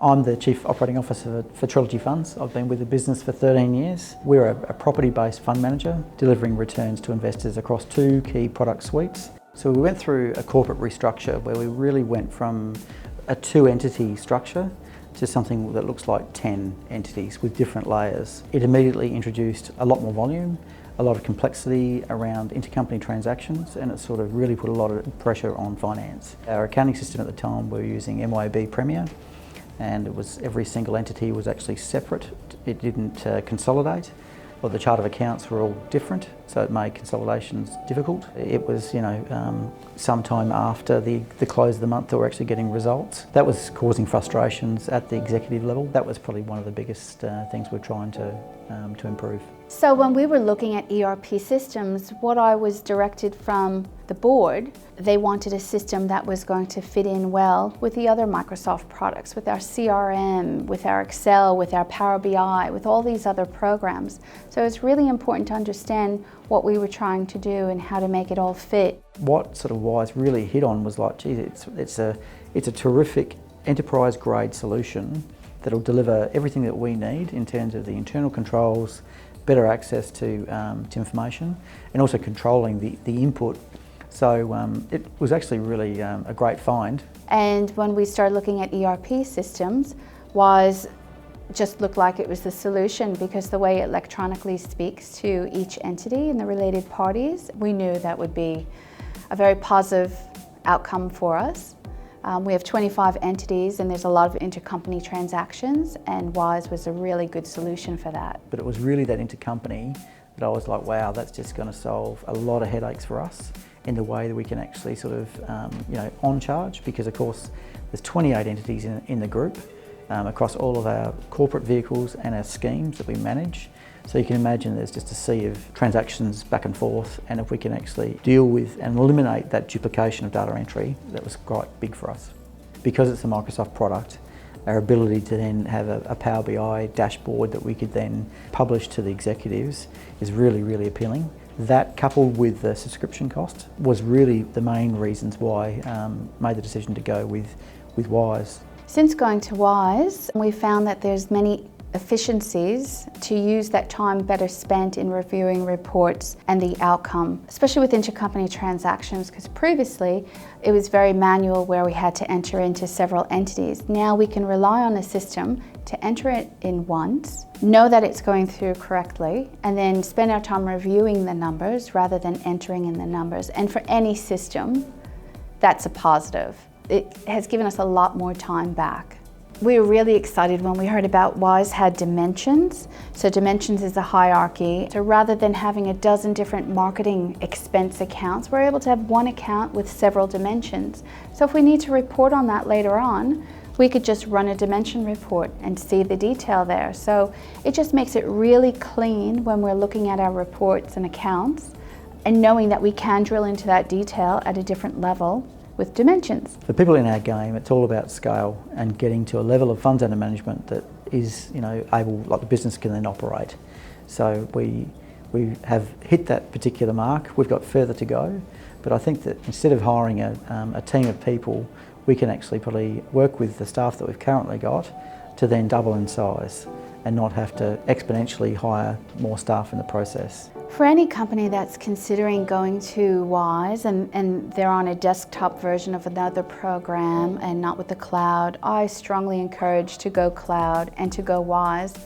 I'm the Chief Operating Officer for Trilogy Funds. I've been with the business for 13 years. We're a property-based fund manager delivering returns to investors across two key product suites. So we went through a corporate restructure where we really went from a two-entity structure to something that looks like 10 entities with different layers. It immediately introduced a lot more volume, a lot of complexity around intercompany transactions, and it sort of really put a lot of pressure on finance. Our accounting system at the time, we were using MYOB Premier, and it was every single entity was actually separate. It didn't consolidate. Well, the chart of accounts were all different, so it made consolidations difficult. It was, sometime after the close of the month that we're actually getting results. That was causing frustrations at the executive level. That was probably one of the biggest things we're trying to improve. So when we were looking at ERP systems, what I was directed from the board, they wanted a system that was going to fit in well with the other Microsoft products, with our CRM, with our Excel, with our Power BI, with all these other programs. So it's really important to understand what we were trying to do and how to make it all fit. What sort of Wiise really hit on was like, geez, it's a terrific enterprise-grade solution that'll deliver everything that we need in terms of the internal controls, better access to information, and also controlling the input. So it was actually really a great find. And when we started looking at ERP systems, Wiise just looked like it was the solution, because the way it electronically speaks to each entity and the related parties, we knew that would be a very positive outcome for us. We have 25 entities and there's a lot of intercompany transactions, and Wiise was a really good solution for that. But it was really that intercompany that I was like, wow, that's just going to solve a lot of headaches for us in the way that we can actually sort of, on charge, because of course there's 28 entities in the group across all of our corporate vehicles and our schemes that we manage. So you can imagine there's just a sea of transactions back and forth, and if we can actually deal with and eliminate that duplication of data entry, that was quite big for us. Because it's a Microsoft product, our ability to then have a Power BI dashboard that we could then publish to the executives is really, really appealing. That, coupled with the subscription cost, was really the main reasons why made the decision to go with Wiise. Since going to Wiise, we found that there's many efficiencies to use that time better spent in reviewing reports and the outcome, especially with intercompany transactions, because previously it was very manual where we had to enter into several entities. Now we can rely on the system to enter it in once, know that it's going through correctly, and then spend our time reviewing the numbers rather than entering in the numbers. And for any system, that's a positive. It has given us a lot more time back. We were really excited when we heard about Wiise had dimensions. So dimensions is a hierarchy. So rather than having a dozen different marketing expense accounts, we're able to have one account with several dimensions. So if we need to report on that later on, we could just run a dimension report and see the detail there. So it just makes it really clean when we're looking at our reports and accounts, and knowing that we can drill into that detail at a different level with dimensions. For people in our game, it's all about scale and getting to a level of funds under management that is, able, like the business can then operate. So we have hit that particular mark. We've got further to go, but I think that instead of hiring a team of people, we can actually probably work with the staff that we've currently got to then double in size and not have to exponentially hire more staff in the process. For any company that's considering going to Wiise and they're on a desktop version of another program and not with the cloud, I strongly encourage to go cloud and to go Wiise.